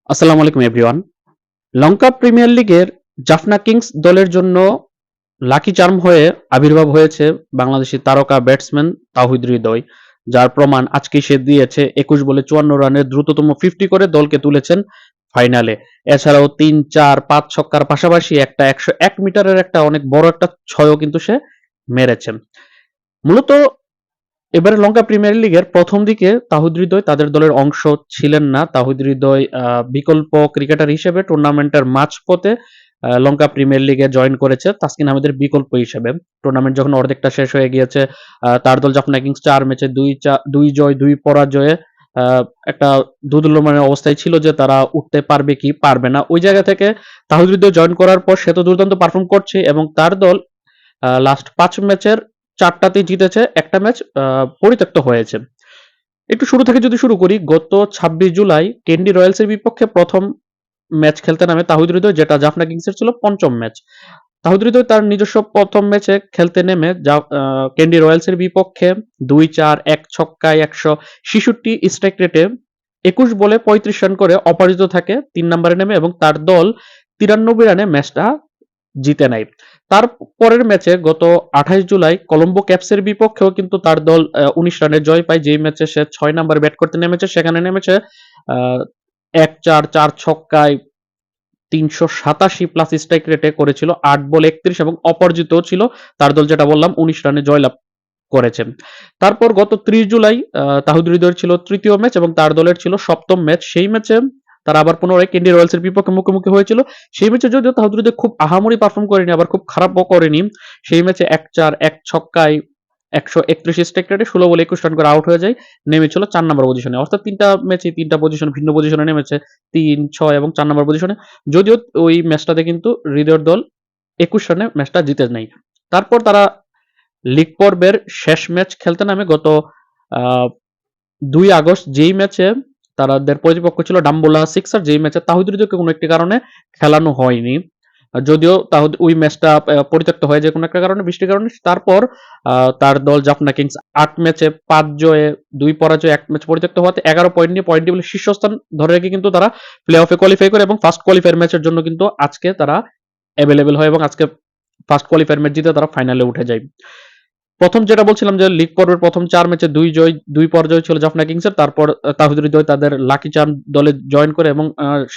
আসসালামু আলাইকুম এভরিওয়ান। লঙ্কা প্রিমিয়ার লিগের জাফনা কিংস দলের জন্য লাকি চার্ম হয়ে আবির্ভাব হয়েছে বাংলাদেশী তারকা ব্যাটসম্যান তাওহিদ হৃদয়, যার প্রমাণ আজকেই সে দিয়েছে। ২১ বলে ৫৪ রানের দ্রুততম ৫০ করে দলকে তুলেছেন ফাইনালে। এছাড়াও ৩, ৪, ৫ ছক্কার পাশাপাশি একটা ১০১ মিটারের একটা অনেক বড় একটা ছয়ও কিন্তু সে মেরেছেন। মূলত এবারে লঙ্কা প্রিমিয়ার লিগের প্রথম দিকে তাহিদ হৃদয় তাদের দলের অংশ ছিলেন না। তাহিদ হৃদয় বিকল্প ক্রিকেটার হিসেবে টুর্নামেন্টের মাঝপথে লঙ্কা প্রিমিয়ার লিগে জয়েন করেছে তাসকিন আহমেদের বিকল্প হিসেবে। টুর্নামেন্ট যখন অর্ধেকটা শেষ হয়ে গিয়েছে, তার দল জাফনা কিংস ৪ ম্যাচে ২ জয় ২ পরাজয়ে একটা দোদুল্যমানের অবস্থায় ছিল যে তারা উঠতে পারবে কি পারবে না। ওই জায়গা থেকে তাহিদ হৃদয় জয়েন করার পর সে তো দুর্দান্ত পারফর্ম করছে এবং তার দল লাস্ট ৫ ম্যাচের ৪ টাতেই জিতেছে, একটা ম্যাচ পরিত্যক্ত হয়েছে। একটু শুরু থেকে যদি শুরু করি, গত ২৬ জুলাই কেন্ডি রয়্যালসের বিপক্ষে প্রথম ম্যাচ খেলতে নামে তাহিদ হৃদয়, যেটা জাফনা কিংসের ছিল পঞ্চম ম্যাচ। তাহিদ হৃদয় তার নিজস্ব প্রথম ম্যাচে খেলতে নেমে ক্যান্ডি রয়্যালসের বিপক্ষে ২-৪ ১ ছক্কায় ১৬৬ স্ট্রাইক রেটে ২১ বলে ৩৫ রান করে অপরাজিত থাকে ৩ নম্বরে নেমে এবং তার দল ৯৩ রানে ম্যাচটা জিতে নেয়। তার পরের ম্যাচে গত ২৮ জুলাই কলম্বো ক্যাপসের বিপক্ষেও কিন্তু তার দল ১৯ রানে জয় পায়, যেই ম্যাচে সে ৬ নম্বরে ব্যাট করতে নেমেছে। সেখানে নেমেছে ১-৪ ৪ ছক্কায় ৩৮৭ প্লাস স্ট্রাইক রেটে করেছিল ৮ বল ৩১ এবং অপরাজিতও ছিল তার দল, যেটা বললাম ১৯ রানে জয়লাভ করেছেন। তারপর গত ৩০ জুলাই তাহিদ হৃদয়ের ছিল তৃতীয় ম্যাচ এবং তার দলের ছিল সপ্তম ম্যাচ। সেই ম্যাচে তারা আবার পুনরায় কেন্ডি রয়্যালসের বিপক্ষে মুখোমুখি হয়েছিল। সেই ম্যাচে যদিও তাহিদ হৃদয় খুব আহামরি পারফর্ম করেনি, আবার খুব খারাপও করেনি। সেই ম্যাচে ১-৪ ১ ছক্কায় ১৩১ স্ট্রাইক রেটে ১৬ বলে ২১ রান করে আউট হয়ে যায়। নেমেছিল ৪ নম্বর পজিশনে। অর্থাৎ ৩ টা ম্যাচেই ৩ টা পজিশন ভিন্ন পজিশনে নেমেছে। ৩, ৬ এবং ৪ নম্বর পজিশনে। যদিও ওই ম্যাচটাতে কিন্তু হৃদয়ের দল ২১ রানে ম্যাচটা জিতে নেয়। তারপর তারা লিগ পর্বের শেষ ম্যাচ খেলতে নামে গত আ ২ আগস্ট, যেই ম্যাচে তাদের প্রতিপক্ষ ছিল ডাম্বুলা সিক্সার, যেই ম্যাচে তাহিদ হৃদয়কে কোনো একটি কারণে খেলানো হয়নি। যদিও তাহিদ ওই ম্যাচটা পরিত্যক্ত হয়ে যায় কোনো একটা কারণে, বৃষ্টির কারণে। তারপর তার দল জাফনা কিংস ৮ ম্যাচে ৫ জয়ে ২ পরাজয়ে ১ ম্যাচ পরিত্যক্ত হওয়াতে ১১ পয়েন্ট নিয়ে পয়েন্ট টেবিলে শীর্ষস্থান ধরে রেখে কিন্তু তারা প্লে অফে কোয়ালিফাই করে এবং ফার্স্ট কোয়ালিফায়ার ম্যাচের জন্য কিন্তু আজকে তারা এভেইলেবল হয় এবং আজকে ফার্স্ট কোয়ালিফায়ার ম্যাচ জিতে তারা ফাইনালে উঠে যায়। প্রথম যেটা বলছিলাম যে লিগ পর্বের প্রথম ৪ ম্যাচে ২ জয় ২ পরাজয় ছিল জাফনা কিংসের। তারপর তাহিদ হৃদয় তাদের লাকি চার্ম দলে জয়েন করে এবং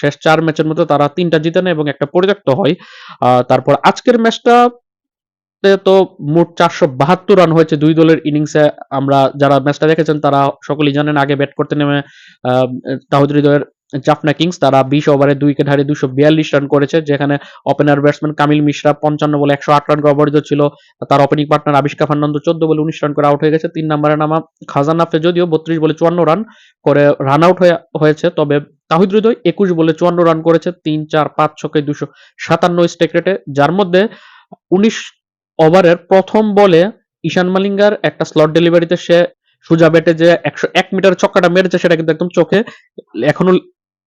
শেষ ৪ ম্যাচের মধ্যে তারা ৩ টা জিতে নেয় এবং একটা পরিত্যক্ত হয়। তারপর আজকের ম্যাচটা তো মোট ৪৭২ রান হয়েছে ২ দলের ইনিংসে। আমরা যারা ম্যাচটা দেখেছেন তারা সকলেই জানেন, আগে ব্যাট করতে নেমে আ তাহিদ হৃদয়ের জাফনা কিংস তারা ২০ ওভারে ২ উইকেট হারিয়ে ২৪২ রান করেছে, যেখানে ওপেনার ব্যাটসম্যান কামিল মিশ্রা ৫৫ বলে ১০৮ রান করে অপরাজিত ছিল। তার ওপেনিং পার্টনার আবিষ্কার ফার্নান্দো ১৪ বলে ১৯ রান করে আউট হয়ে গেছে। ৩ নম্বরে নামা খাজান নাফে যদিও ৩২ বলে ৫৪ রান করে রান আউট হয়েছে, তবে তাহিদ হৃদয় ২১ বলে ৫৪ রান করেছে ৩, ৪, ৫ ছক্কায় ২৫৭ স্ট্রাইক রেটে, যার মধ্যে ১৯ ওভারের প্রথম বলে ঈশান মালিঙ্গার একটা স্লট ডেলিভারিতে সে সোজা ব্যাটে যে ১০১ মিটার ছক্কাটা মেরেছে সেটা কিন্তু একদম চোখে এখনো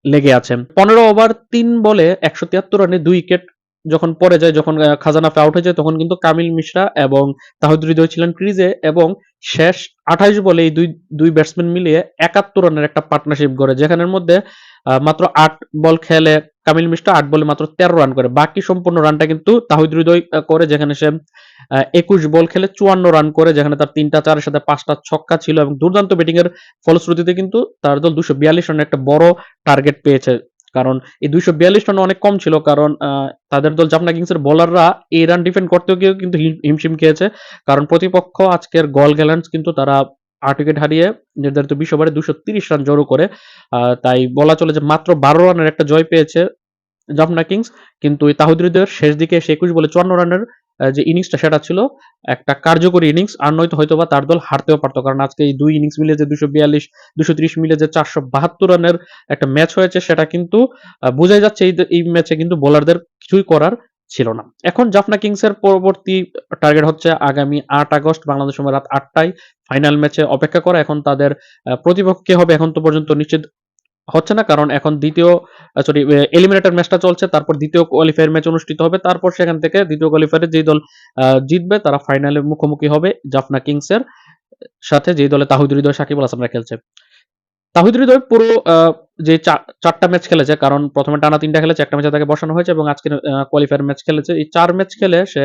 লেগে আছে। ১৫ ওভার ৩ বলে ১৭৩ রানে ২ উইকেট যখন পড়ে যায়, যখন খাজানাফে আউট হয়ে যায়, তখন কিন্তু কামিল মিশ্রা এবং তাহিদ হৃদয় ছিলেন ক্রিজে এবং শেষ ২৮ বলে এই দুই ব্যাটসম্যান মিলিয়ে ৭১ রানের একটা পার্টনারশিপ গড়ে, যেখানের মধ্যে মাত্র ৮ বল খেলে কামিল মিশ্রা ৮ বলে মাত্র ১৩ রান করে। বাকি সম্পূর্ণ রানটা কিন্তু তাহিদ হৃদয় করে, যেখানে সে ২১ বল খেলে ৫৪ রান করে, যেখানে তার ৩টা চারের সাথে ৫টা ছক্কা ছিল এবং দুর্দান্ত ব্যাটিং এর ফলশ্রুতিতে কিন্তু তার দল ২৪২ রানের একটা বড় টার্গেট পেয়েছে। কারণ এই ২৪২ রান অনেক কম ছিল, কারণ তাদের দল জাফনা কিংসের বোলাররা এই রান ডিফেন্ড করতেও গিয়েও কিন্তু হিমশিম খেয়েছে। কারণ প্রতিপক্ষ আজকের গল গ্যালান্টস কিন্তু তারা ৮ উইকেট হারিয়ে নির্ধারিত ২০ ওভারে ২৩০ রান জড়ো করে, তাই বলা চলে যে মাত্র ১২ রানের একটা জয় পেয়েছে জাফনা কিংস। কিন্তু এই তাহিদ হৃদয়ের শেষ দিকে এসে ২১ বলে ৫৪ রানের যে ইনিংসটা সেটা ছিল একটা কার্যকরী ইনিংস, আর নয়তো হয়তোবা তার দল হারতেও পারত। কারণ আজকে এই দুই ইনিংস মিলে যে ২৪২ ২৩০ মিলে যে ৪৭২ রানের একটা ম্যাচ হয়েছে, সেটা কিন্তু বোঝাই যাচ্ছে এই ম্যাচে কিন্তু বোলারদের কিছুই করার ছিল না। এখন জাফনা কিংসের পরবর্তী টার্গেট হচ্ছে আগামী ৮ আগস্ট বাংলাদেশ সময় রাত ৮টায় ফাইনাল ম্যাচে অপেক্ষা করা। এখন তাদের প্রতিপক্ষ কে হবে এখন তো পর্যন্ত নিশ্চিত হচ্ছে না, কারণ এখন এলিমিনেটর ম্যাচটা চলছে, তারপর দ্বিতীয় কোয়ালিফায়ার ম্যাচ অনুষ্ঠিত হবে, তারপর সেখান থেকে দ্বিতীয় কোয়ালিফায়ারে যেই দল জিতবে তারা ফাইনালে মুখোমুখি হবে জাফনা কিংসের সাথে, যেই দলে তাহিদ হৃদয় সাকিব আল হাসানরা খেলছে। তাহিদ হৃদয় পুরো যে চারটা ম্যাচ খেলেছে, কারণ প্রথমে টানা ৩টা খেলেছে, একটা ম্যাচে তাকে বসানো হয়েছে এবং আজকে কোয়ালিফায়ার ম্যাচ খেলেছে। এই ৪ ম্যাচ খেলে সে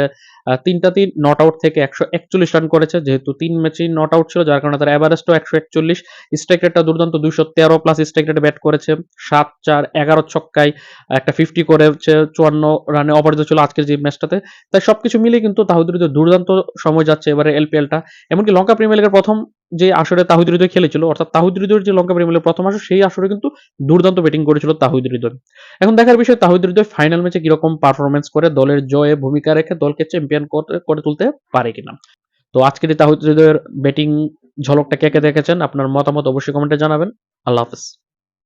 ৩টাতেই নট আউট থেকে ১৪১ রান করেছে। যেহেতু ৩ ম্যাচেই নট আউট ছিল, যার কারণে তার এভারেজটাও ১৪১। স্ট্রাইক রেটটা দুর্দান্ত, ২১৩ প্লাস স্ট্রাইক রেটে ব্যাট করেছে। ৭-৪ ১১ ছক্কায় একটা 50 করেছে, ৫৪ রানে অপরাজিত ছিল আজকের যে ম্যাচটাতে। তাই সবকিছু মিলিয়ে কিন্তু তাহিদ হৃদয় দুর্দান্ত সময় যাচ্ছে এবারে এলপিএলটা। এমনকি লঙ্কা প্রিমিয়ার লিগের প্রথম যে আসরে তাহিদ হৃদয় খেলেছিল, অর্থাৎ তাহিদ হৃদয়ের যে লঙ্কা প্রিমিয়ার লিগের প্রথম আসর, সেই আসরে কিন্তু দুর্দান্ত ব্যাটিং করেছিল তাহিদ হৃদয়। এখন দেখার বিষয় তাহিদ হৃদয় ফাইনাল ম্যাচে কিরকম পারফরমেন্স করে, দলের জয়ে ভূমিকা রেখে দলকে চ্যাম্পিয়ন করে তুলতে পারে কিনা। তো আজকের এই তাহিদ হৃদয়ের ব্যাটিং ঝলকটা কে কে দেখেছেন, আপনার মতামত অবশ্যই কমেন্টে জানাবেন। আল্লাহ হাফেজ।